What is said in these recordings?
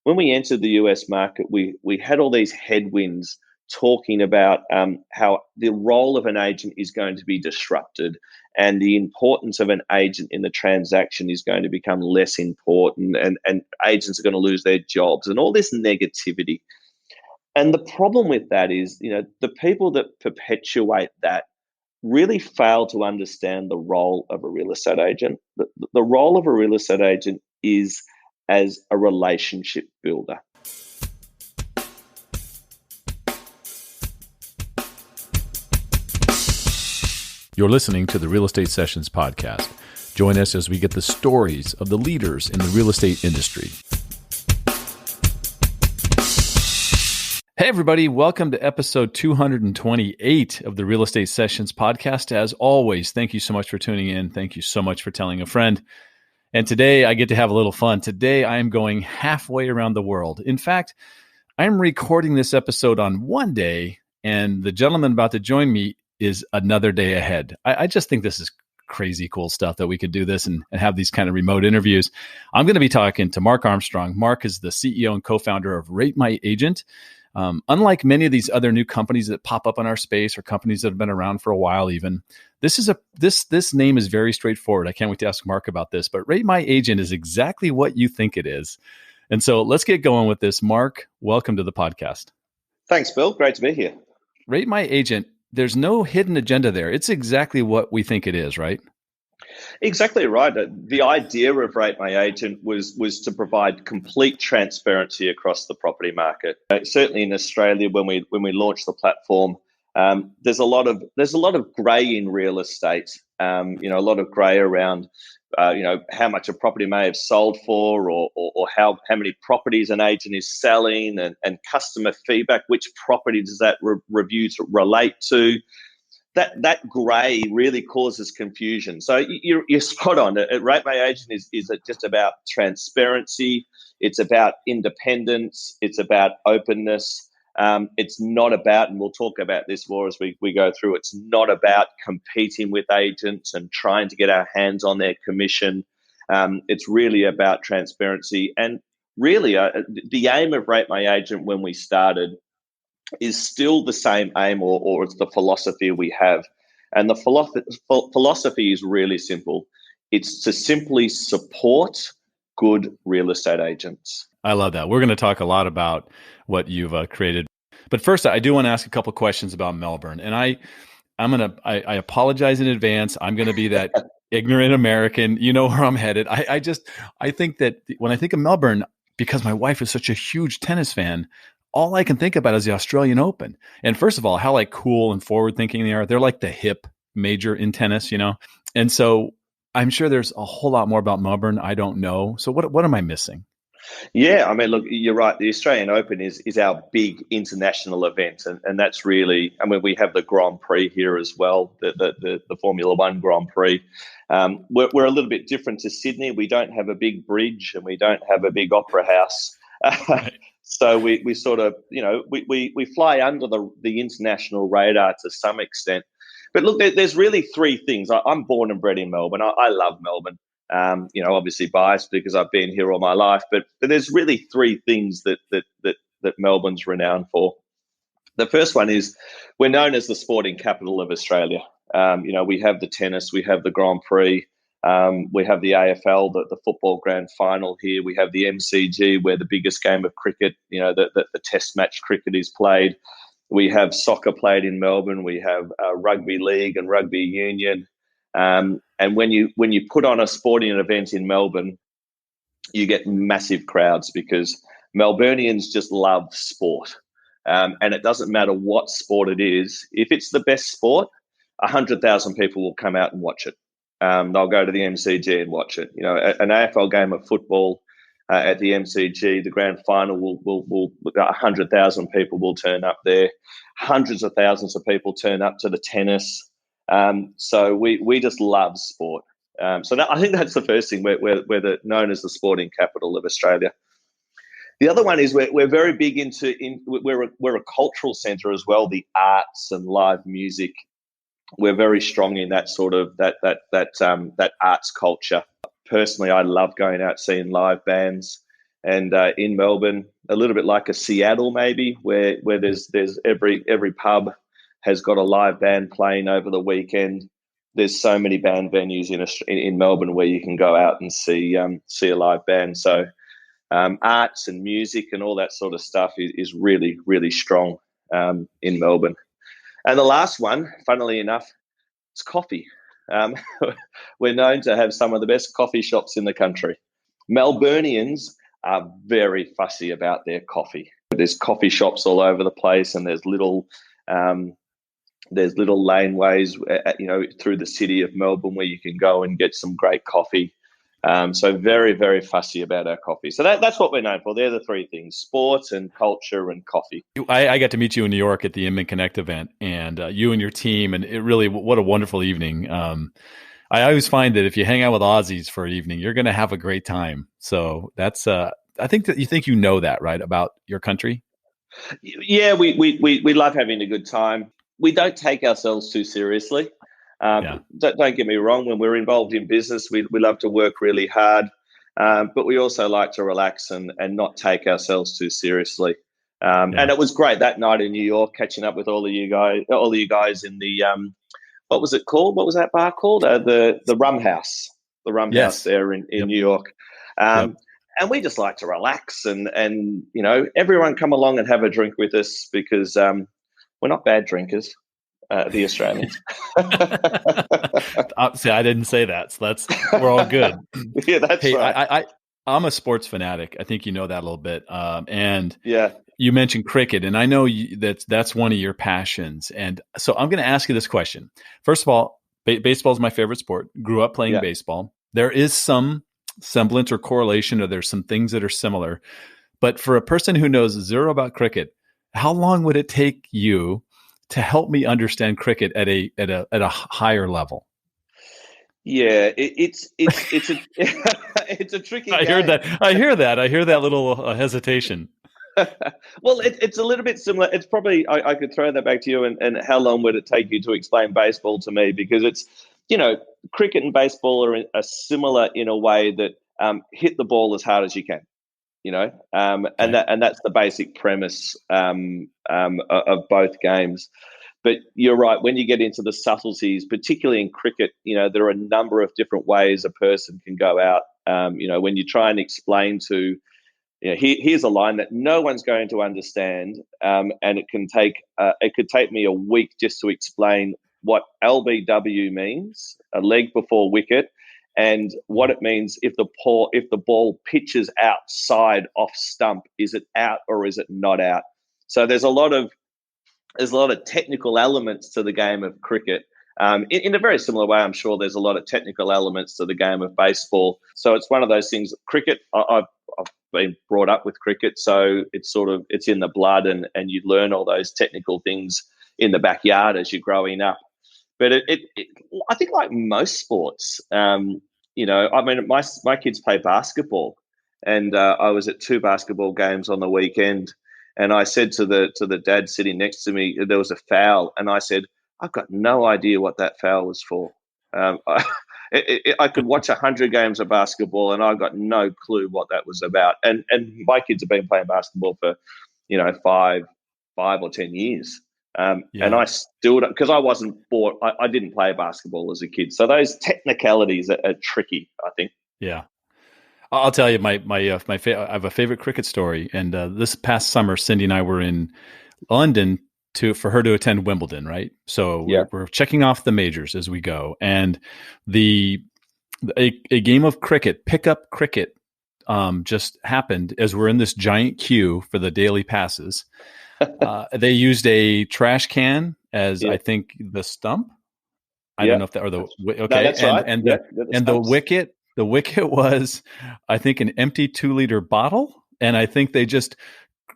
when we entered the US market, we had all these headwinds talking about how the role of an agent is going to be disrupted and the importance of an agent in the transaction is going to become less important and agents are going to lose their jobs and all this negativity. And the problem with that is, the people that perpetuate that really fail to understand the role of a real estate agent. The role of a real estate agent is as a relationship builder. You're listening to the Real Estate Sessions podcast. Join us as we get the stories of the leaders in the real estate industry. Hey, everybody. Welcome to episode 228 of the Real Estate Sessions podcast. As always, thank you so much for tuning in. Thank you so much for telling a friend. And today I get to have a little fun. Today I am going halfway around the world. In fact, I'm recording this episode on one day, and the gentleman about to join me is another day ahead. I just think this is crazy cool stuff that we could do this and have these kind of remote interviews. I'm going to be talking to Mark Armstrong. Mark is the CEO and co-founder of Rate My Agent. Unlike many of these other new companies that pop up in our space or companies that have been around for a while, even this name is very straightforward. I can't wait to ask Mark about this, but Rate My Agent is exactly what you think it is. And so let's get going with this. Mark, welcome to the podcast. Thanks, Bill. Great to be here. Rate My Agent. There's no hidden agenda there. It's exactly what we think it is, right? Exactly right. The idea of Rate My Agent was to provide complete transparency across the property market. Certainly in Australia, when we launched the platform, there's a lot of grey in real estate. A lot of grey around how much a property may have sold for, or how many properties an agent is selling, and customer feedback. Which property does that review relate to? That grey really causes confusion. So you're spot on. Rate My Agent is just about transparency. It's about independence. It's about openness. It's not about, and we'll talk about this more as we go through, it's not about competing with agents and trying to get our hands on their commission. It's really about transparency. And really, the aim of Rate My Agent when we started is still the same aim, or it's the philosophy we have. And the philosophy is really simple. It's to simply support good real estate agents. I love that. We're going to talk a lot about what you've created. But first, I do want to ask a couple questions about Melbourne. And I apologize in advance. I'm going to be that ignorant American. You know where I'm headed. I think that when I think of Melbourne, because my wife is such a huge tennis fan, all I can think about is the Australian Open. And first of all, how cool and forward thinking they are. They're like the hip major in tennis, And so I'm sure there's a whole lot more about Melbourne I don't know. So what am I missing? Yeah, I mean, look, you're right. The Australian Open is our big international event, and that's really, I mean, we have the Grand Prix here as well, the Formula One Grand Prix. We're a little bit different to Sydney. We don't have a big bridge and we don't have a big opera house. Right. So we sort of, we fly under the international radar to some extent. But look, there's really three things. I'm born and bred in Melbourne. I love Melbourne. Obviously biased because I've been here all my life. But there's really three things that Melbourne's renowned for. The first one is we're known as the sporting capital of Australia. We have the tennis, we have the Grand Prix. We have the AFL, the football grand final here. We have the MCG, where the biggest game of cricket, the test match cricket is played. We have soccer played in Melbourne. We have rugby league and rugby union. And when you put on a sporting event in Melbourne, you get massive crowds because Melburnians just love sport. And it doesn't matter what sport it is. If it's the best sport, 100,000 people will come out and watch it. They'll go to the MCG and watch it. An AFL game of football at the MCG, the grand final will 100,000 people will turn up there. Hundreds of thousands of people turn up to the tennis. So we just love sport. I think that's the first thing. We're known as the sporting capital of Australia. The other one is we're very big we're a cultural centre as well. The arts and live music. We're very strong in that sort of that arts culture. Personally, I love going out seeing live bands. And in Melbourne, a little bit like a Seattle maybe, where there's every pub has got a live band playing over the weekend. There's so many band venues in Melbourne where you can go out and see a live band. So arts and music and all that sort of stuff is really, really strong in Melbourne. And the last one, funnily enough, is coffee. We're known to have some of the best coffee shops in the country. Melburnians are very fussy about their coffee. There's coffee shops all over the place, and there's little laneways, through the city of Melbourne where you can go and get some great coffee. So very, very fussy about our coffee. So that's what we're known for. They're the three things: sports and culture and coffee. I got to meet you in New York at the Inman Connect event, and you and your team, and it really, what a wonderful evening. I always find that if you hang out with Aussies for an evening, you're going to have a great time. So that's, I think that you know that, right, about your country? Yeah, we love having a good time. We don't take ourselves too seriously. Don't get me wrong. When we're involved in business, we love to work really hard, but we also like to relax and not take ourselves too seriously. And it was great that night in New York, catching up with all of you guys in the what was it called? What was that bar called? The Rum House, House there in New York. And we just like to relax and everyone come along and have a drink with us because we're not bad drinkers. The Australians. See, I didn't say that. So we're all good. Yeah, that's right. I'm a sports fanatic. I think you know that a little bit. And you mentioned cricket, and I know that's one of your passions. And so I'm going to ask you this question. First of all, baseball is my favorite sport. Grew up playing baseball. There is some semblance or correlation, or there's some things that are similar. But for a person who knows zero about cricket, how long would it take you to help me understand cricket at a higher level? Yeah, it's a it's a tricky game. I hear that little hesitation. Well, it's a little bit similar. It's probably I could throw that back to you. And how long would it take you to explain baseball to me? Because it's cricket and baseball are similar in a way that hit the ball as hard as you can. And that's the basic premise of both games. But you're right, when you get into the subtleties, particularly in cricket, there are a number of different ways a person can go out. When you try and explain to, here's a line that no one's going to understand, and it could take me a week just to explain what LBW means, a leg before wicket, and what it means if the ball pitches outside off stump. Is it out or is it not out? So there's a lot of technical elements to the game of cricket. In a very similar way, I'm sure there's a lot of technical elements to the game of baseball. So it's one of those things. Cricket, I've been brought up with cricket, so it's in the blood, and you learn all those technical things in the backyard as you're growing up. But I think like most sports, my kids play basketball, and I was at 2 basketball games on the weekend. And I said to the dad sitting next to me, there was a foul, and I said, I've got no idea what that foul was for. I could watch 100 games of basketball, and I've got no clue what that was about. And my kids have been playing basketball for, 5 or 10 years. And I still don't, because I wasn't bought. I didn't play basketball as a kid, so those technicalities are tricky, I think. Yeah. I'll tell you I have a favorite cricket story. And this past summer, Cindy and I were in London for her to attend Wimbledon, right? So we're checking off the majors as we go. And a game of cricket, pickup cricket, just happened as we're in this giant queue for the daily passes. They used a trash can as I think the stump. I don't know if that or the okay. No, that's right. And the wicket. The wicket was, I think, an empty 2-liter bottle, and I think they just,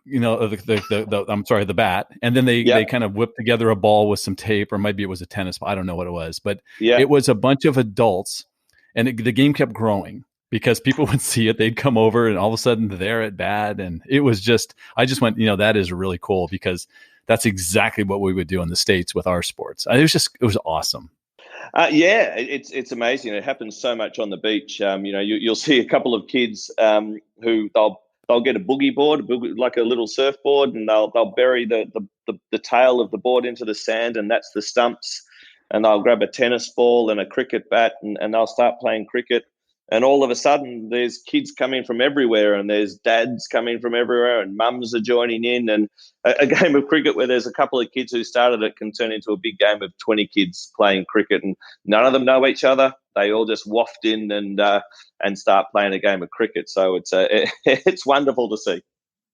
the bat, and then they kind of whipped together a ball with some tape, or maybe it was a tennis ball. I don't know what it was, but it was a bunch of adults, and the game kept growing because people would see it, they'd come over, and all of a sudden they're at bat, and it was just, I just went, that is really cool because that's exactly what we would do in the States with our sports. It was awesome. It's amazing. It happens so much on the beach. You'll see a couple of kids who They'll get a boogie board, like a little surfboard, and they'll bury the tail of the board into the sand, and that's the stumps. And they'll grab a tennis ball and a cricket bat, and they'll start playing cricket. And all of a sudden, there's kids coming from everywhere, and there's dads coming from everywhere, and mums are joining in. And a game of cricket where there's a couple of kids who started it can turn into a big game of 20 kids playing cricket, and none of them know each other. They all just waft in and start playing a game of cricket. So it's wonderful to see.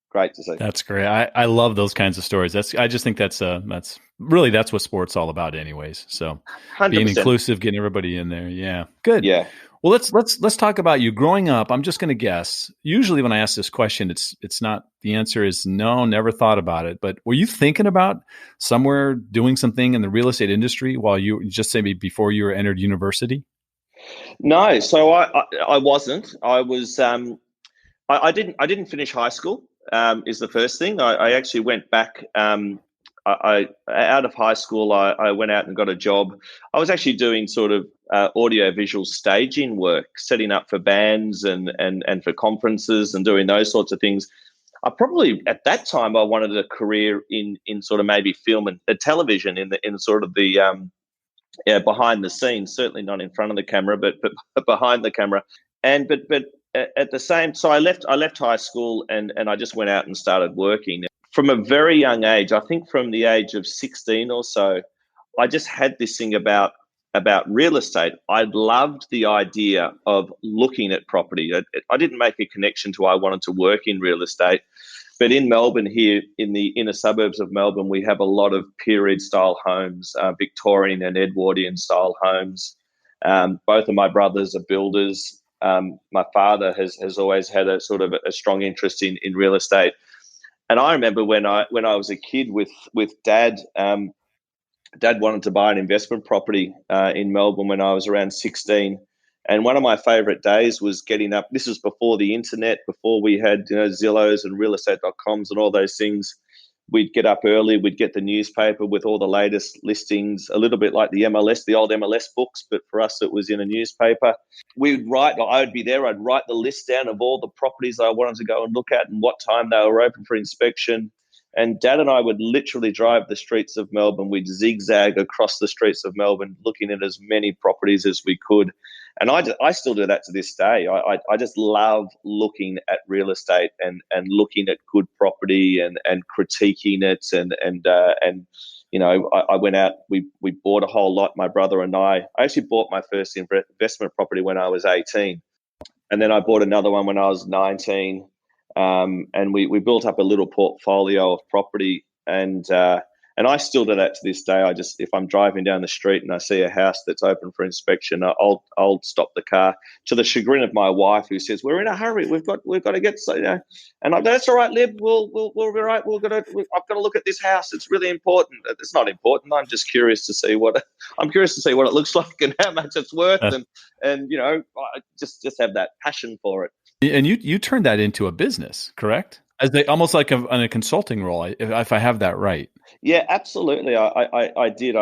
Great to see. That's great. I love those kinds of stories. I just think that's what sports all about, anyways. So 100%. Being inclusive, getting everybody in there. Yeah, good. Yeah. Well, let's talk about you growing up. I'm just going to guess. Usually, when I ask this question, it's not, the answer is no, never thought about it. But were you thinking about somewhere doing something in the real estate industry while you just say before you were entered university? No, so I wasn't. I was. I didn't finish high school. Is the first thing. I actually went back. I out of high school, I went out and got a job. I was actually doing sort of audio-visual staging work, setting up for bands and for conferences and doing those sorts of things. I probably at that time I wanted a career in sort of maybe film and television in sort of the behind the scenes. Certainly not in front of the camera, but behind the camera. But at the same, so I left high school and I just went out and started working. From a very young age, I think from the age of 16 or so, I just had this thing about real estate. I loved the idea of looking at property. I didn't make a connection to I wanted to work in real estate. But in Melbourne here, in the inner suburbs of Melbourne, we have a lot of period-style homes, Victorian and Edwardian-style homes. Both of my brothers are builders. My father has always had a sort of a strong interest in real estate. And I remember when I was a kid with Dad, Dad wanted to buy an investment property in Melbourne when I was around 16. And one of my favourite days was getting up. This was before the internet, before we had Zillows and realestate.coms and all those things. We'd get up early. We'd get the newspaper with all the latest listings, a little bit like the MLS, the old MLS books, but for us it was in a newspaper. We'd write, I would be there, I'd write the list down of all the properties I wanted to go and look at and what time they were open for inspection. And Dad and I would literally drive the streets of Melbourne. We'd zigzag across the streets of Melbourne, looking at as many properties as we could. And I still do that to this day. I just love looking at real estate and looking at good property and critiquing it. I went out, we bought a whole lot, my brother and I. I actually bought my first investment property when I was 18. And then I bought another one when I was 19. And we built up a little portfolio of property, and I still do that to this day. If I'm driving down the street and I see a house that's open for inspection, I'll stop the car, to the chagrin of my wife, who says, "We're in a hurry. We've got to get so." And I go, "That's all right, Lib. We'll be right. I've got to look at this house. It's really important." It's not important. I'm just curious to see what it looks like and how much it's worth, and I just have that passion for it. And you turned that into a business, correct? Almost like a consulting role, if I have that right. Yeah, absolutely. I did.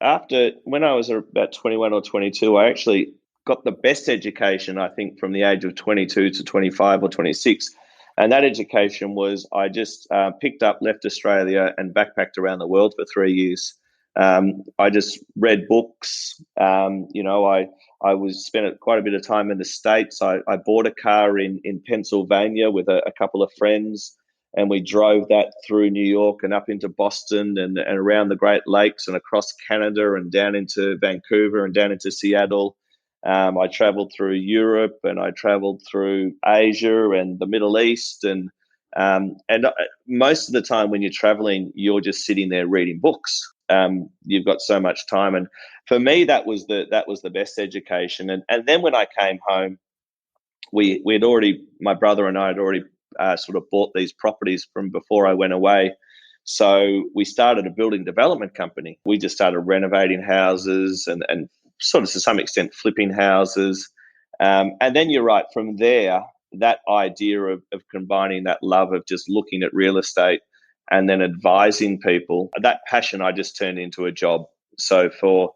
After when I was about 21 or 22, I actually got the best education, I think, from the age of 22 to 25 or 26. And that education was I just picked up, left Australia, and backpacked around the world for 3 years. I just read books. I spent quite a bit of time in the States. I bought a car in Pennsylvania with a couple of friends, and we drove that through New York and up into Boston and around the Great Lakes and across Canada and down into Vancouver and down into Seattle. I traveled through Europe and I traveled through Asia and the Middle East. And most of the time when you're traveling, you're just sitting there reading books. You've got so much time. And for me, that was the best education. And then when I came home, my brother and I had already sort of bought these properties from before I went away. So we started a building development company. We just started renovating houses and sort of to some extent flipping houses. And then you're right, from there, that idea of combining that love of just looking at real estate and then advising people, that passion I just turned into a job. So for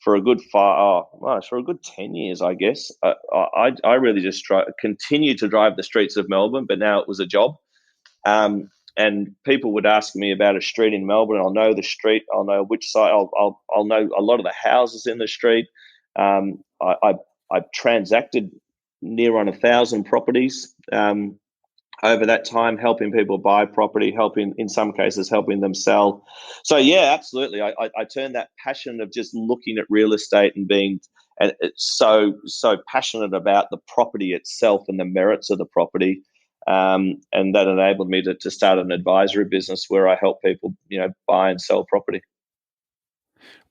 for a good for a good 10 years, I guess. I really just continued to drive the streets of Melbourne, but now it was a job. And people would ask me about a street in Melbourne. I'll know the street. I'll know which side. I'll know a lot of the houses in the street. I transacted near on 1,000 properties over that time, helping people buy property, helping in some cases helping them sell. So yeah, absolutely. I turned that passion of just looking at real estate and being and it's so passionate about the property itself and the merits of the property. And that enabled me to start an advisory business where I help people, buy and sell property.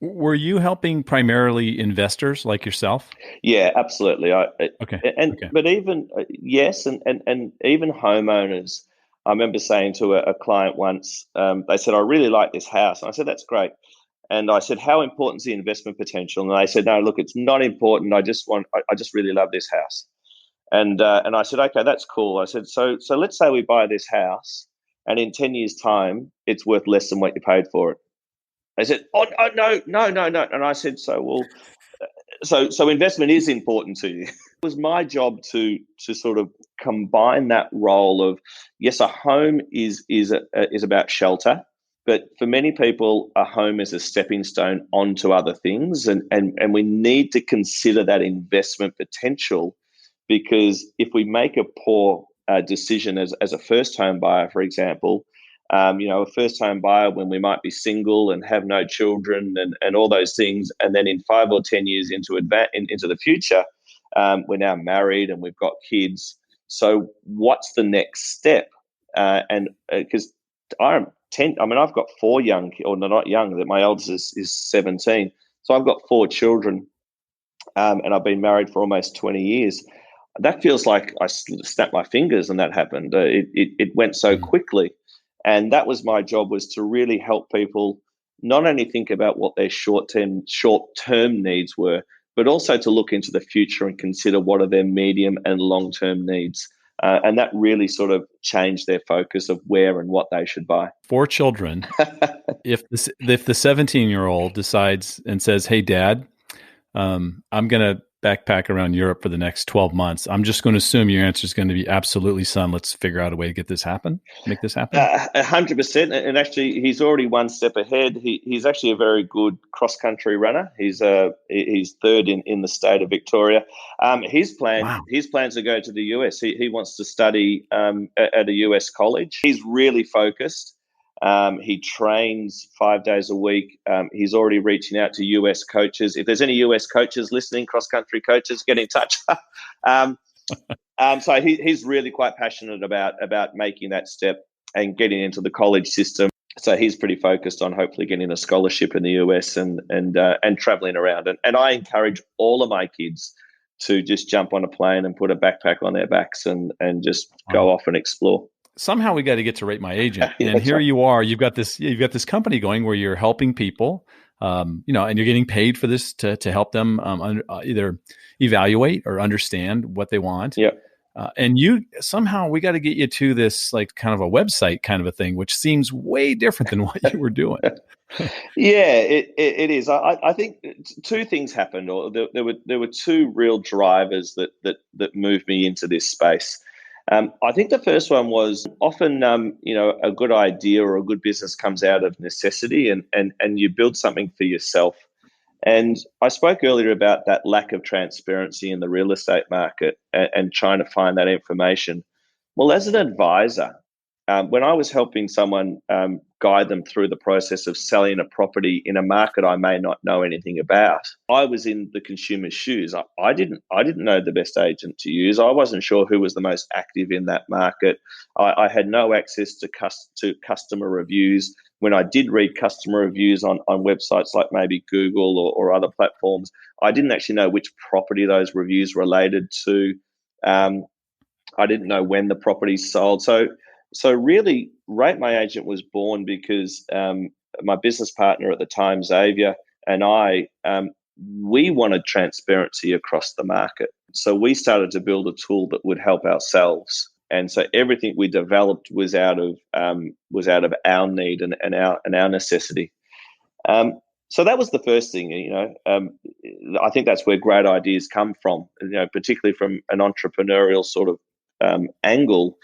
Were you helping primarily investors like yourself? Yeah, absolutely. Okay. But even yes, and even homeowners. I remember saying to a client once, they said, "I really like this house." And I said, "That's great." And I said, "How important is the investment potential?" And they said, "No, look, it's not important. I just really love this house." And I said, "Okay, that's cool." I said, "So let's say we buy this house, and in 10 years' time, it's worth less than what you paid for it." They said, "Oh no, no, no, no." And I said, so investment is important to you. It was my job to sort of combine that role of, yes, a home is about shelter, but for many people, a home is a stepping stone onto other things, and we need to consider that investment potential, because if we make a poor decision as a first home buyer, for example, a first home buyer when we might be single and have no children and all those things. And then in 5 or 10 years into the future, we're now married and we've got kids. So what's the next step? And because I've got 4 young, or not young, that my eldest is 17. So I've got 4 children, and I've been married for almost 20 years. That feels like I snapped my fingers and that happened. It went so quickly. And that was my job, was to really help people not only think about what their short-term needs were, but also to look into the future and consider what are their medium and long-term needs. And that really sort of changed their focus of where and what they should buy. 4 children. If the 17-year-old decides and says, "Hey, Dad, I'm going to backpack around Europe for the next 12 months. I'm just going to assume your answer is going to be absolutely, son. Let's figure out a way to make this happen. 100%. And actually, he's already one step ahead. He's actually a very good cross-country runner. He's third in the state of Victoria. His plans to go to the US. He wants to study at a US college. He's really focused. He trains 5 days a week. He's already reaching out to US coaches. If there's any US coaches listening, cross-country coaches, get in touch. So he's really quite passionate about making that step and getting into the college system. So he's pretty focused on hopefully getting a scholarship in the US and traveling around. And I encourage all of my kids to just jump on a plane and put a backpack on their backs and just go off and explore. Somehow we got to get to Rate My Agent. And here you are, you've got this company going where you're helping people, and you're getting paid for this to help them either evaluate or understand what they want. Yeah. And we got to get you to this like kind of a website kind of a thing, which seems way different than what you were doing. Yeah, it is. I think 2 things happened, or there were 2 real drivers that moved me into this space. I think the first one was often, a good idea or a good business comes out of necessity, and you build something for yourself. And I spoke earlier about that lack of transparency in the real estate market and trying to find that information. Well, as an advisor, when I was helping someone guide them through the process of selling a property in a market I may not know anything about, I was in the consumer's shoes. I didn't know the best agent to use. I wasn't sure who was the most active in that market. I had no access to customer reviews. When I did read customer reviews on websites like maybe Google or other platforms, I didn't actually know which property those reviews related to. I didn't know when the property sold. So really, Rate My Agent was born because my business partner at the time, Xavier, and I, we wanted transparency across the market. So we started to build a tool that would help ourselves. And so everything we developed was out of our need and our necessity. So that was the first thing, I think that's where great ideas come from, particularly from an entrepreneurial sort of angle.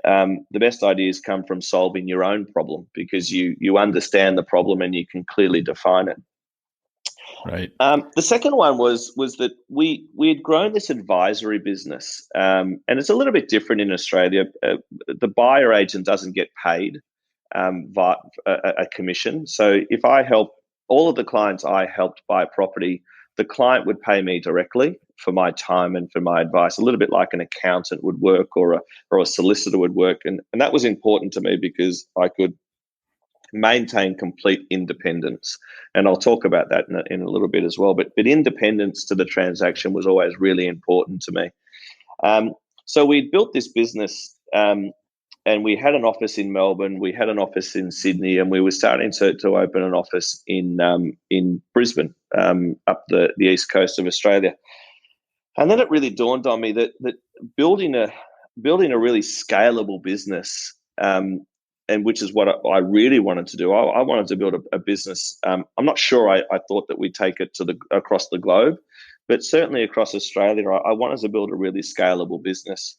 The best ideas come from solving your own problem because you understand the problem and you can clearly define it. Right. The second one was that we had grown this advisory business, and it's a little bit different in Australia. The buyer agent doesn't get paid via a commission. So if I help all of the clients I helped buy property, the client would pay me directly for my time and for my advice, a little bit like an accountant would work or a solicitor would work. And that was important to me because I could maintain complete independence. And I'll talk about that in a little bit as well. But independence to the transaction was always really important to me. So we built this business, and we had an office in Melbourne, we had an office in Sydney, and we were starting to open an office in Brisbane, up the east coast of Australia. And then it really dawned on me that building a really scalable business, and which is what I really wanted to do. I wanted to build a business. I'm not sure I thought that we'd take it across the globe, but certainly across Australia, I wanted to build a really scalable business.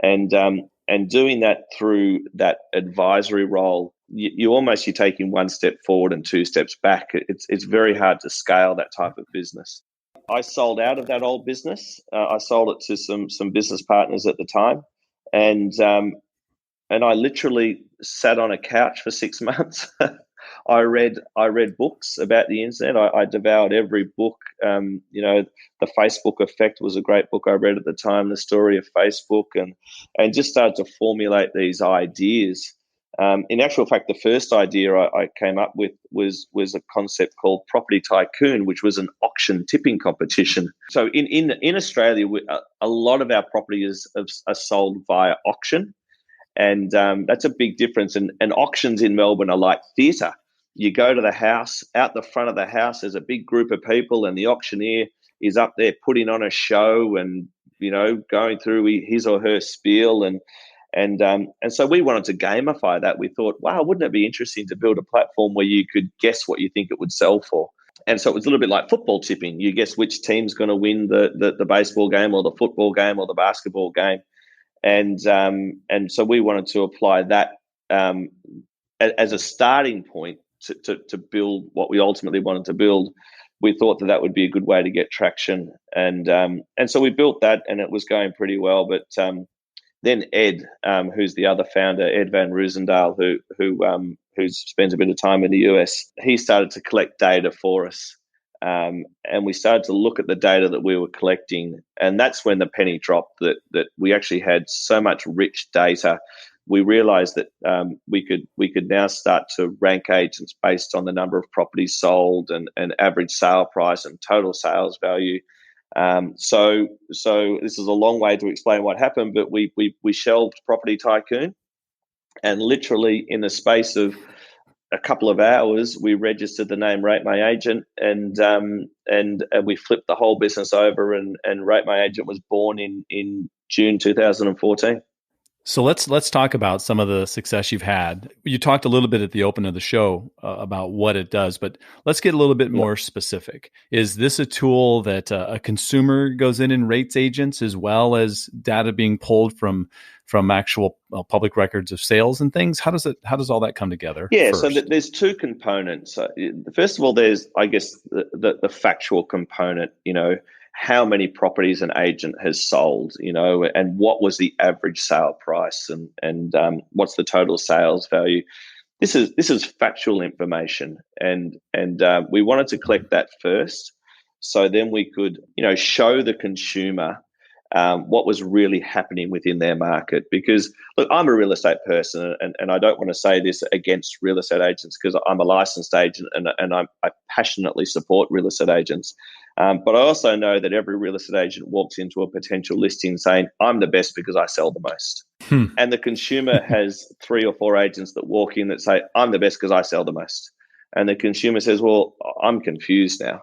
And doing that through that advisory role, you're taking one step forward and two steps back. It's very hard to scale that type of business. I sold out of that old business. I sold it to some business partners at the time, and I literally sat on a couch for 6 months. I read books about the internet. I devoured every book. The Facebook Effect was a great book I read at the time. The Story of Facebook, and just started to formulate these ideas. In actual fact, the first idea I came up with was a concept called Property Tycoon, which was an auction tipping competition. So in Australia, a lot of our properties are sold via auction. And that's a big difference. And auctions in Melbourne are like theatre. You go to the house, out the front of the house, there's a big group of people, and the auctioneer is up there putting on a show and, going through his or her spiel. And so we wanted to gamify that. We thought, wow, wouldn't it be interesting to build a platform where you could guess what you think it would sell for? And so it was a little bit like football tipping. You guess which team's going to win the baseball game or the football game or the basketball game. And so we wanted to apply that as a starting point to build what we ultimately wanted to build. We thought that would be a good way to get traction, and so we built that, and it was going pretty well. But then Ed, who's the other founder, Ed Van Roosendaal, who spends a bit of time in the US, he started to collect data for us. And we started to look at the data that we were collecting, and that's when the penny dropped that we actually had so much rich data. We realized that we could now start to rank agents based on the number of properties sold and average sale price and total sales value. So this is a long way to explain what happened, but we shelved Property Tycoon, and literally in the space of a couple of hours, we registered the name Rate My Agent, and we flipped the whole business over, and Rate My Agent was born in June 2014. So let's talk about some of the success you've had. You talked a little bit at the open of the show about what it does, but let's get a little bit more specific. Is this a tool that a consumer goes in and rates agents, as well as data being pulled from actual public records of sales and things? How does all that come together? Yeah, first? so there's two components. First of all, there's, I guess, the factual component. How many properties an agent has sold, and what was the average sale price, and what's the total sales value. This is factual information, and we wanted to collect that first, so then we could show the consumer what was really happening within their market. Because look, I'm a real estate person, and I don't want to say this against real estate agents, because I'm a licensed agent and I passionately support real estate agents. But I also know that every real estate agent walks into a potential listing saying, I'm the best because I sell the most. And the consumer has 3 or 4 agents that walk in that say, I'm the best because I sell the most. And the consumer says, well, I'm confused now.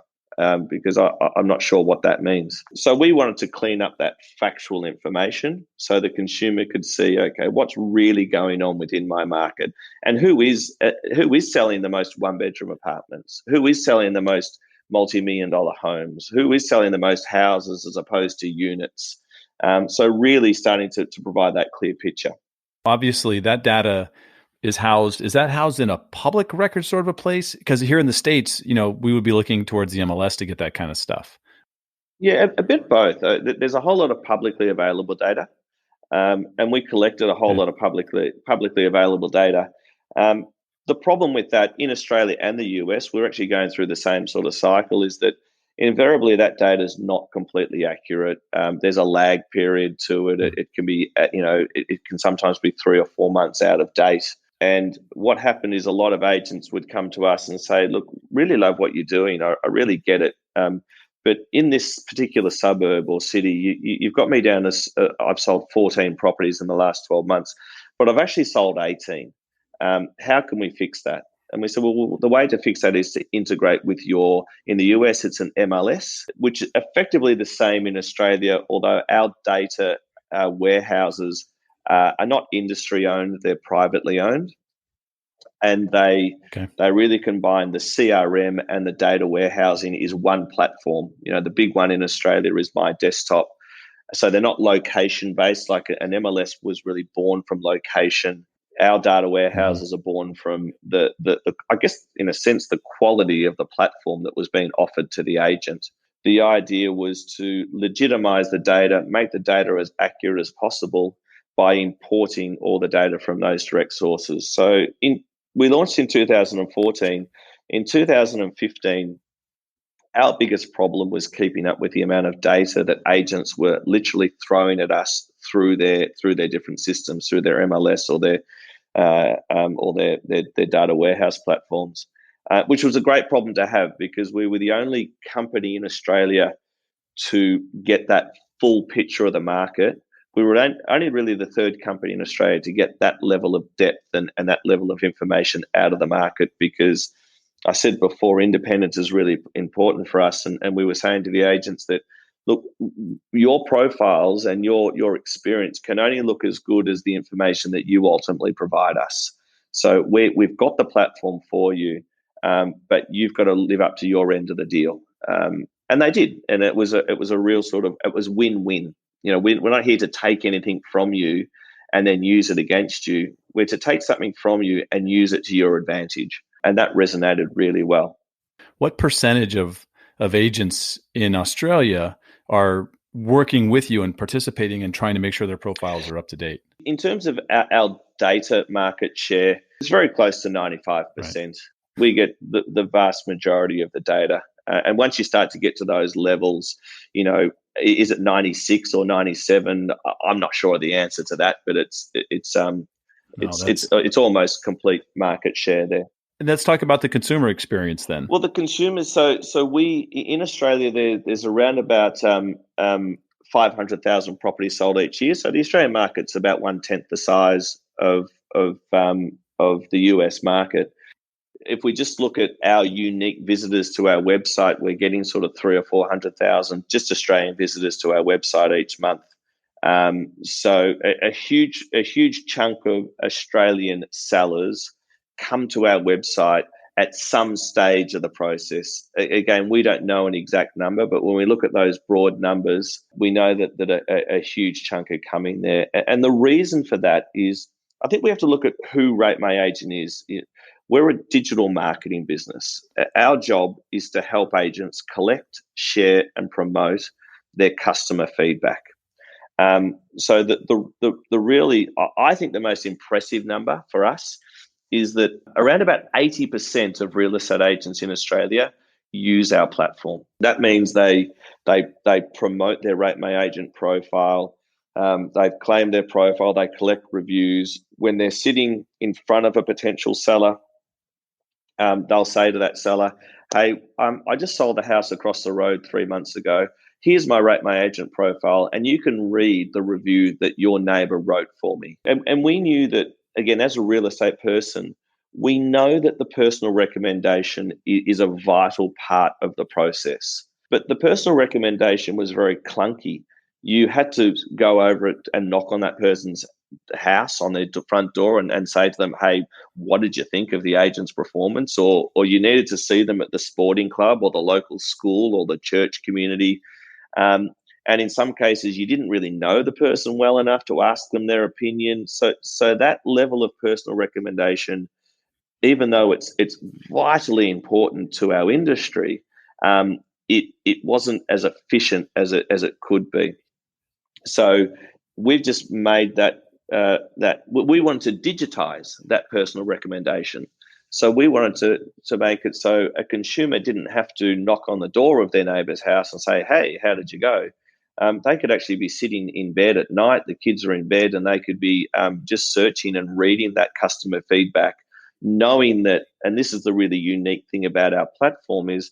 because I'm not sure what that means. So we wanted to clean up that factual information so the consumer could see, okay, what's really going on within my market, and who is selling the most one-bedroom apartments, who is selling the most multi-million-dollar homes, who is selling the most houses as opposed to units. So really starting to provide that clear picture. Obviously, that data is that housed in a public record sort of a place? Because here in the States, we would be looking towards the MLS to get that kind of stuff. Yeah, a bit both. There's a whole lot of publicly available data, and we collected a whole lot of publicly available data. The problem with that in Australia and the US, we're actually going through the same sort of cycle, is that invariably that data is not completely accurate. There's a lag period to it. It can be, it can sometimes be 3 or 4 months out of date. And what happened is a lot of agents would come to us and say, look, really love what you're doing. I really get it. But in this particular suburb or city, you've got me down as I've sold 14 properties in the last 12 months, but I've actually sold 18. How can we fix that? And we said, well, the way to fix that is to integrate with in the US, it's an MLS, which is effectively the same in Australia, although our data warehouses are not industry owned, they're privately owned. And they really combine the CRM and the data warehousing is one platform. The big one in Australia is My Desktop. So they're not location based, like an MLS was really born from location. Our data warehouses are born from the I guess in a sense the quality of the platform that was being offered to the agent. The idea was to legitimize the data, make the data as accurate as possible by importing all the data from those direct sources. So we launched in 2014. In 2015, our biggest problem was keeping up with the amount of data that agents were literally throwing at us through their different systems, through their MLS or their data warehouse platforms, which was a great problem to have because we were the only company in Australia to get that full picture of the market. We were only really the third company in Australia to get that level of depth and that level of information out of the market, because I said before, independence is really important for us. And we were saying to the agents that, look, your profiles and your experience can only look as good as the information that you ultimately provide us. So we've got the platform for you, but you've got to live up to your end of the deal. And they did. And it was a real it was win-win. We're not here to take anything from you and then use it against you. We're to take something from you and use it to your advantage. And that resonated really well. What percentage of agents in Australia are working with you and participating and trying to make sure their profiles are up to date? In terms of our data market share, it's very close to 95%. Right. We get the vast majority of the data. And once you start to get to those levels, is it 96 or 97? I'm not sure the answer to that, but it's almost complete market share there. And let's talk about the consumer experience then. Well, the consumers. So we in Australia there's around about 500,000 properties sold each year. So the Australian market's about 1/10 the size of the US market. If we just look at our unique visitors to our website, we're getting sort of 300,000 or 400,000 just Australian visitors to our website each month. So a huge chunk of Australian sellers come to our website at some stage of the process. Again, we don't know an exact number, but when we look at those broad numbers, we know that a huge chunk are coming there. And the reason for that is, I think we have to look at who Rate My Agent is. We're a digital marketing business. Our job is to help agents collect, share, and promote their customer feedback. So the really, I think the most impressive number for us is that around about 80% of real estate agents in Australia use our platform. That means they promote their Rate My Agent profile. They've claimed their profile. They collect reviews. When they're sitting in front of a potential seller, they'll say to that seller, hey, I just sold a house across the road 3 months ago. Here's my Rate My Agent profile, and you can read the review that your neighbor wrote for me. And we knew that, again, as a real estate person, we know that the personal recommendation is a vital part of the process. But the personal recommendation was very clunky. You had to go over it and knock on that person's house, on their front door, and say to them, hey, what did you think of the agent's performance? Or you needed to see them at the sporting club or the local school or the church community. And in some cases, you didn't really know the person well enough to ask them their opinion. So that level of personal recommendation, even though it's vitally important to our industry, it wasn't as efficient as it could be. So we've just made that we wanted to digitize that personal recommendation. So we wanted to make it so a consumer didn't have to knock on the door of their neighbour's house and say, hey, how did you go? They could actually be sitting in bed at night, the kids are in bed, and they could be just searching and reading that customer feedback, knowing that, and this is the really unique thing about our platform, is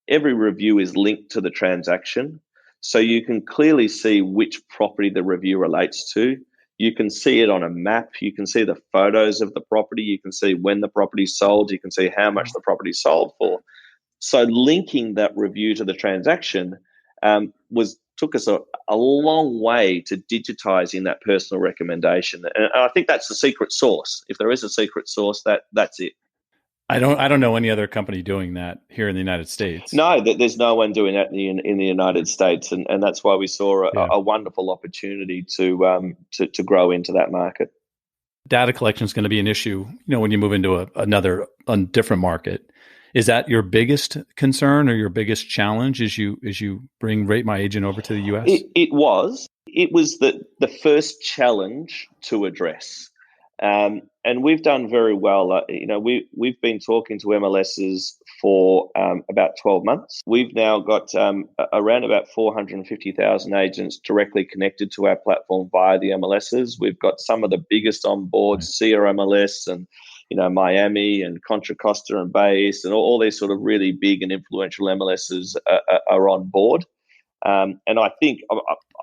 every review is linked to the transaction. So you can clearly see which property the review relates to. You can see it on a map. You can see the photos of the property. You can see when the property sold. You can see how much the property sold for. So linking that review to the transaction took us a long way to digitizing that personal recommendation. And I think that's the secret sauce. If there is a secret sauce, that's it. I don't know any other company doing that here in the United States. No, there's no one doing that in the United States, and that's why we saw a wonderful opportunity to grow into that market. Data collection is going to be an issue, when you move into a different market. Is that your biggest concern or your biggest challenge as you bring Rate My Agent over to the U.S.? It was the first challenge to address. And we've done very well. We've been talking to MLSs for about 12 months. We've now got around about 450,000 agents directly connected to our platform via the MLSs. We've got some of the biggest on board, Sierra MLS and Miami and Contra Costa and Bay East, and all these sort of really big and influential MLSs are on board. And I think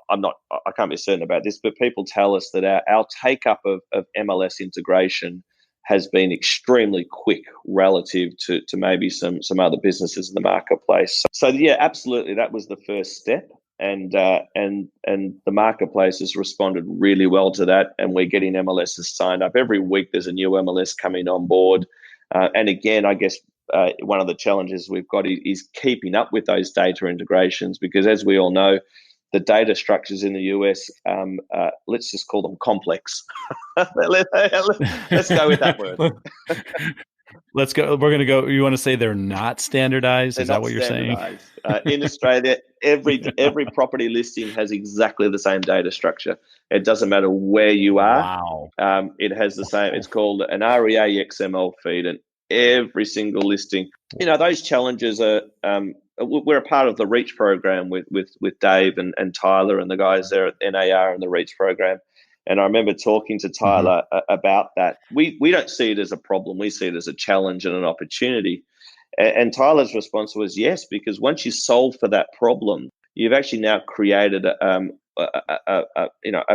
I can't be certain about this, but people tell us that our take up of MLS integration has been extremely quick relative to maybe some other businesses in the marketplace. So yeah, absolutely, that was the first step, and the marketplace has responded really well to that, and we're getting MLSs signed up every week. There's a new MLS coming on board, and again, I guess. One of the challenges we've got is keeping up with those data integrations, because as we all know, the data structures in the US, let's just call them complex. Let's go with that word. Let's go. We're going to go. You want to say they're not standardized? Is that what you're saying? In Australia, every property listing has exactly the same data structure. It doesn't matter where you are. Wow. It has the same. It's called an REA XML feed, and every single listing. Those challenges are. We're a part of the REACH program with Dave and Tyler and the guys there at NAR and the REACH program. And I remember talking to Tyler about that. We don't see it as a problem. We see it as a challenge and an opportunity. And Tyler's response was yes, because once you solve for that problem, you've actually now created a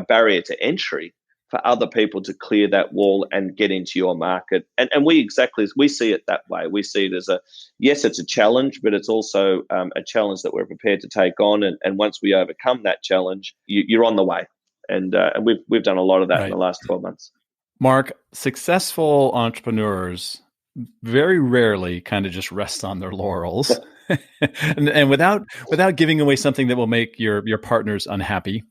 barrier to entry for other people to clear that wall and get into your market. And we see it that way. We see it as yes, it's a challenge, but it's also a challenge that we're prepared to take on. And once we overcome that challenge, you're on the way. And we've done a lot of that in the last 12 months. Mark, successful entrepreneurs very rarely kind of just rest on their laurels and without giving away something that will make your partners unhappy.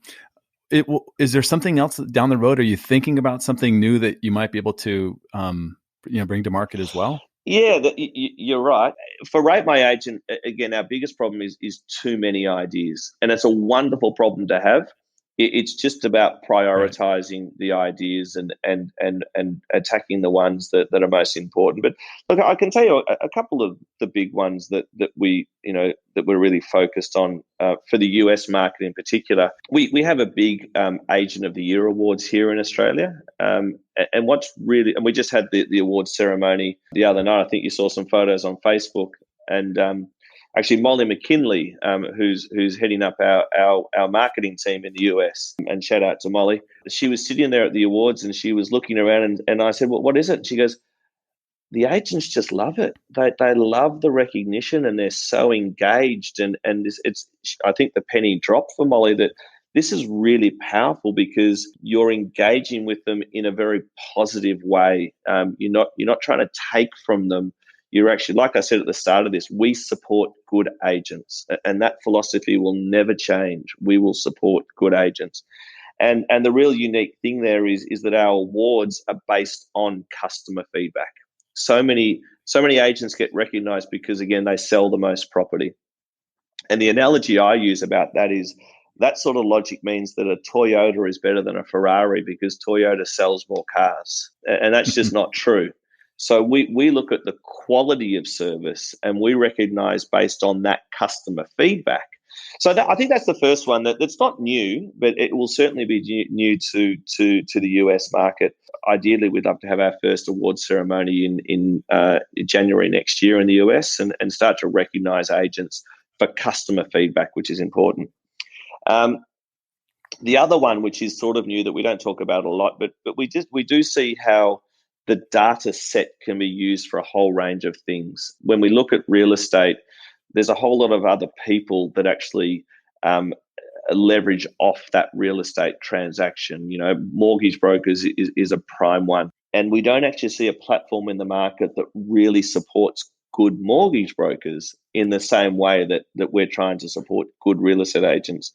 Is there something else down the road? Are you thinking about something new that you might be able to bring to market as well? Yeah, you're right. For Rate My Agent, again, our biggest problem is too many ideas, and it's a wonderful problem to have. It's just about prioritizing the ideas and attacking the ones that are most important. But look, I can tell you a couple of the big ones that we're really focused on for the US market in particular. We have a big Agent of the Year awards here in Australia, and we just had the awards ceremony the other night. I think you saw some photos on Facebook, and actually, Molly McKinley, who's heading up our marketing team in the US, and shout out to Molly. She was sitting there at the awards and she was looking around, and I said, "Well, what is it?" And she goes, the agents just love it. They love the recognition, and they're so engaged. And it's I think the penny dropped for Molly that this is really powerful because you're engaging with them in a very positive way. You're not trying to take from them. You're actually, like I said at the start of this, we support good agents, and that philosophy will never change. We will support good agents. And the real unique thing there is that our awards are based on customer feedback. So many agents get recognized because, again, they sell the most property. And the analogy I use about that is that sort of logic means that a Toyota is better than a Ferrari because Toyota sells more cars. And that's just not true. So we look at the quality of service, and we recognize based on that customer feedback. So I think that's the first one that's not new, but it will certainly be new to the US market. Ideally, we'd love to have our first award ceremony in January next year in the US, and start to recognize agents for customer feedback, which is important. The other one, which is sort of new that we don't talk about a lot, but we do see how the data set can be used for a whole range of things. When we look at real estate, there's a whole lot of other people that actually leverage off that real estate transaction. Mortgage brokers is a prime one. And we don't actually see a platform in the market that really supports good mortgage brokers in the same way that we're trying to support good real estate agents.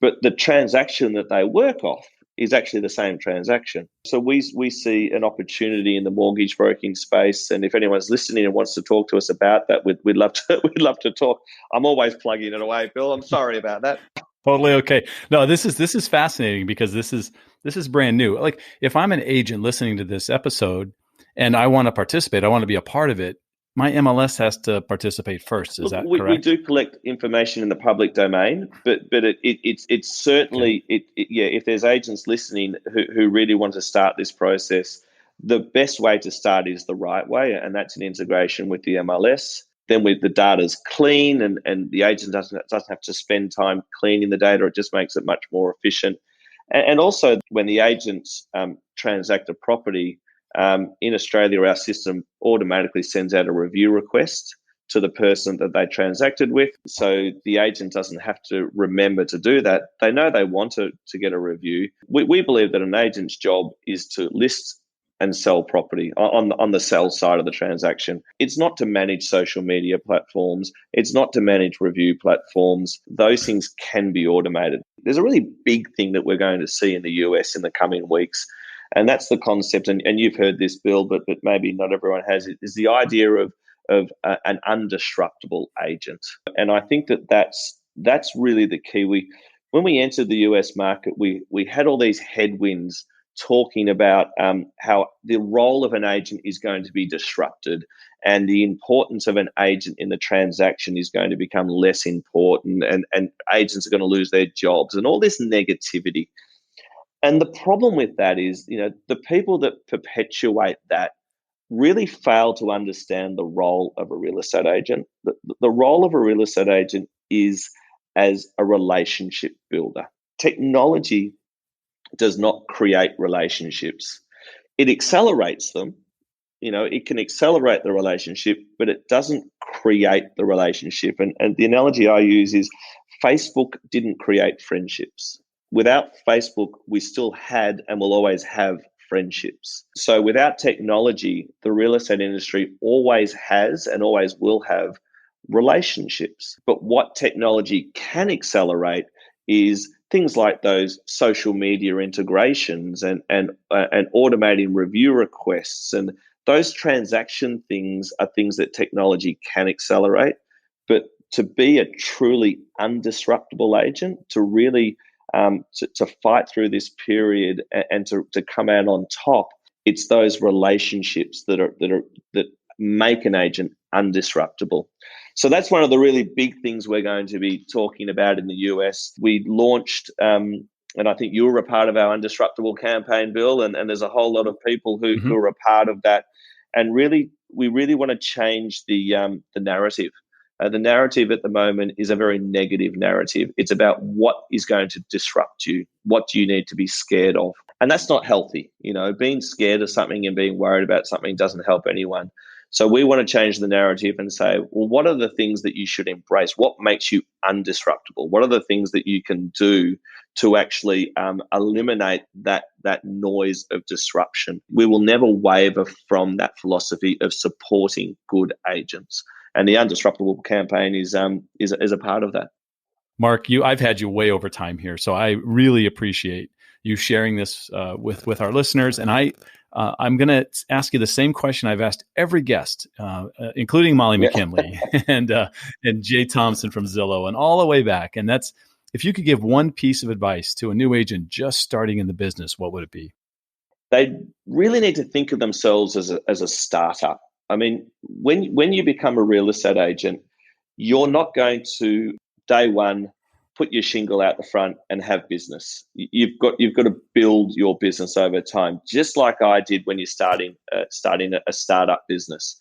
But the transaction that they work off is actually the same transaction. So we see an opportunity in the mortgage broking space, and if anyone's listening and wants to talk to us about that, we'd love to talk. I'm always plugging it away, Bill. I'm sorry about that. Totally okay. No, this is fascinating because this is brand new. Like, if I'm an agent listening to this episode and I want to participate, I want to be a part of it, my MLS has to participate first. Is that correct? We do collect information in the public domain, but it's certainly okay. If there's agents listening who really want to start this process, the best way to start is the right way, and that's an integration with the MLS. Then the data's clean, and the agent doesn't have to spend time cleaning the data. It just makes it much more efficient. And also, when the agents transact a property, in Australia, our system automatically sends out a review request to the person that they transacted with. So the agent doesn't have to remember to do that. They know they want to get a review. We believe that an agent's job is to list and sell property on the sell side of the transaction. It's not to manage social media platforms. It's not to manage review platforms. Those things can be automated. There's a really big thing that we're going to see in the US in the coming weeks. And that's the concept, and you've heard this, Bill, but maybe not everyone has it, is the idea of an undisruptible agent. And I think that's really the key. When we entered the US market, we had all these headwinds talking about how the role of an agent is going to be disrupted, and the importance of an agent in the transaction is going to become less important, and agents are going to lose their jobs, and all this negativity. And the problem with that is, the people that perpetuate that really fail to understand the role of a real estate agent. The role of a real estate agent is as a relationship builder. Technology does not create relationships. It accelerates them. It can accelerate the relationship, but it doesn't create the relationship. And the analogy I use is Facebook didn't create friendships. Without Facebook, we still had and will always have friendships. So without technology, the real estate industry always has and always will have relationships. But what technology can accelerate is things like those social media integrations and automating review requests, and those transaction things are things that technology can accelerate. But to be a truly undisruptible agent, to really to fight through this period and to come out on top, it's those relationships that make an agent undisruptible. So that's one of the really big things we're going to be talking about in the US. We launched, and I think you were a part of our Undisruptible campaign, Bill, and there's a whole lot of people who are a part of that. And we really want to change the narrative. The narrative at the moment is a very negative narrative. It's about what is going to disrupt you. What do you need to be scared of? And that's not healthy. Being scared of something and being worried about something doesn't help anyone. So we want to change the narrative and say, well, what are the things that you should embrace? What makes you undisruptible? What are the things that you can do to actually eliminate that noise of disruption? We will never waver from that philosophy of supporting good agents. And the Undisruptible campaign is a part of that. Mark, I've had you way over time here, so I really appreciate you sharing this with our listeners. And I'm going to ask you the same question I've asked every guest, including Molly McKinley and Jay Thompson from Zillow and all the way back. And that's, if you could give one piece of advice to a new agent just starting in the business, what would it be? They really need to think of themselves as a startup. I mean, when you become a real estate agent, you're not going to day one put your shingle out the front and have business. You've got to build your business over time, just like I did when you're starting a startup business.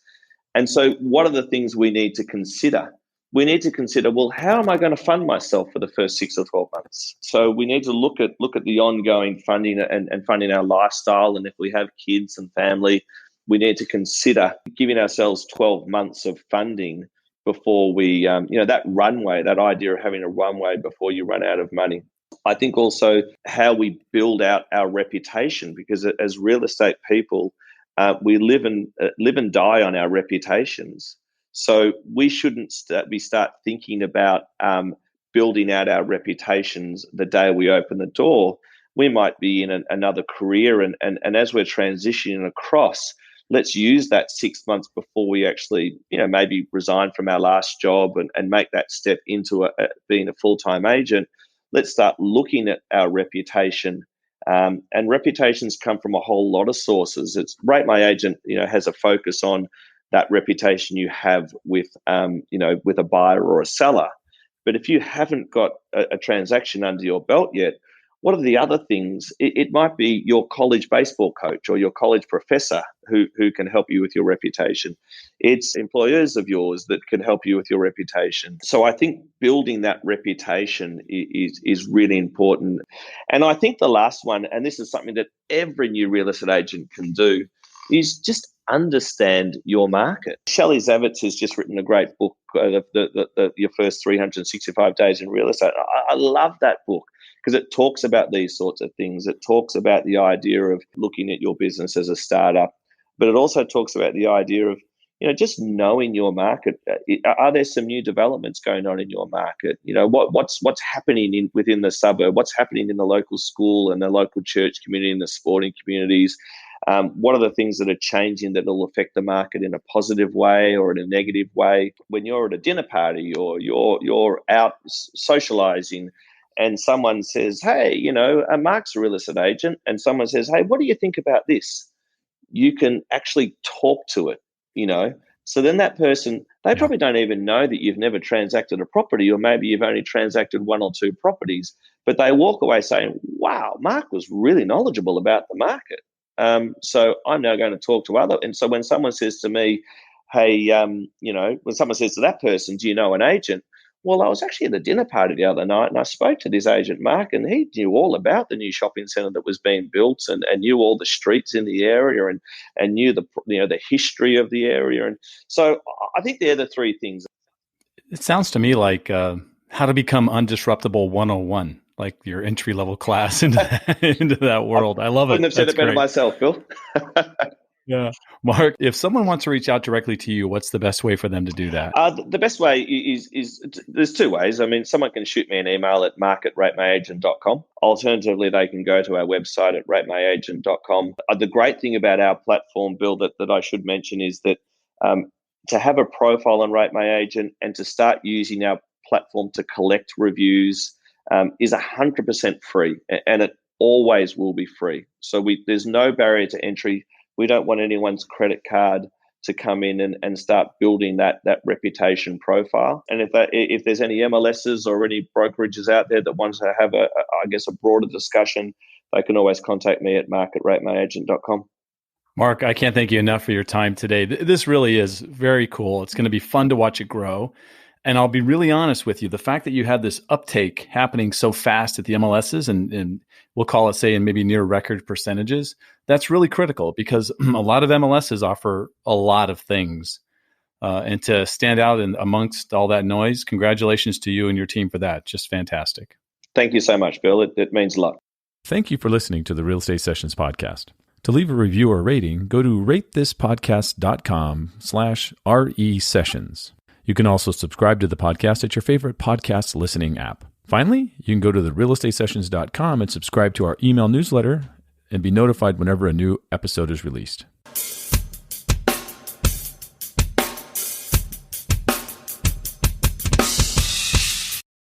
And so, what are the things we need to consider? We need to consider, well, how am I going to fund myself for the first 6 or 12 months? So we need to look at the ongoing funding and funding our lifestyle. And if we have kids and family, we need to consider giving ourselves 12 months of funding before we, that runway, that idea of having a runway before you run out of money. I think also how we build out our reputation, because as real estate people, we live and die on our reputations. So we shouldn't start thinking about building out our reputations the day we open the door. We might be in another career, and as we're transitioning across, let's use that 6 months before we actually, maybe resign from our last job and make that step into being a full-time agent. Let's start looking at our reputation. And reputations come from a whole lot of sources. It's Rate My Agent, has a focus on that reputation you have with a buyer or a seller. But if you haven't got a transaction under your belt yet, what are the other things? It might be your college baseball coach or your college professor who can help you with your reputation. It's employers of yours that can help you with your reputation. So I think building that reputation is really important. And I think the last one, and this is something that every new real estate agent can do, is just understand your market. Shelley Zavitz has just written a great book, Your First 365 Days in Real Estate. I love that book, because it talks about these sorts of things. It talks about the idea of looking at your business as a startup, but it also talks about the idea of, just knowing your market. Are there some new developments going on in your market? What's happening within the suburb? What's happening in the local school and the local church community and the sporting communities? What are the things that are changing that will affect the market in a positive way or in a negative way? When you're at a dinner party or you're out socializing, and someone says, hey, Mark's a real estate agent, and someone says, hey, what do you think about this? You can actually talk to it, So then that person, they probably don't even know that you've never transacted a property, or maybe you've only transacted 1 or 2 properties, but they walk away saying, wow, Mark was really knowledgeable about the market. So I'm now going to talk to other. And so when someone says to me, hey, when someone says to that person, do you know an agent? Well, I was actually at a dinner party the other night, and I spoke to this agent, Mark, and he knew all about the new shopping centre that was being built, and knew all the streets in the area, and knew the history of the area. And so I think they're the 3 things. It sounds to me like how to become undisruptible 101, like your entry level class into that world. I love it. I couldn't have said it better myself, Bill. Yeah. Mark, if someone wants to reach out directly to you, what's the best way for them to do that? The best way is there's 2 ways. I mean, someone can shoot me an email at mark@ratemyagent.com. Alternatively, they can go to our website at ratemyagent.com. The great thing about our platform, Bill, that I should mention is that to have a profile on Rate My Agent and to start using our platform to collect reviews is 100% free, and it always will be free. So there's no barrier to entry. We don't want anyone's credit card to come in and start building that reputation profile. And if there's any MLSs or any brokerages out there that want to have a broader discussion, they can always contact me at mark@ratemyagent.com. Mark, I can't thank you enough for your time today. This really is very cool. It's going to be fun to watch it grow. And I'll be really honest with you, the fact that you had this uptake happening so fast at the MLSs and we'll call it, say, in maybe near record percentages, that's really critical because a lot of MLSs offer a lot of things. And to stand out amongst all that noise, congratulations to you and your team for that. Just fantastic. Thank you so much, Bill. It means a lot. Thank you for listening to the Real Estate Sessions podcast. To leave a review or rating, go to ratethispodcast.com/RE sessions. You can also subscribe to the podcast at your favorite podcast listening app. Finally, you can go to therealestatesessions.com and subscribe to our email newsletter and be notified whenever a new episode is released.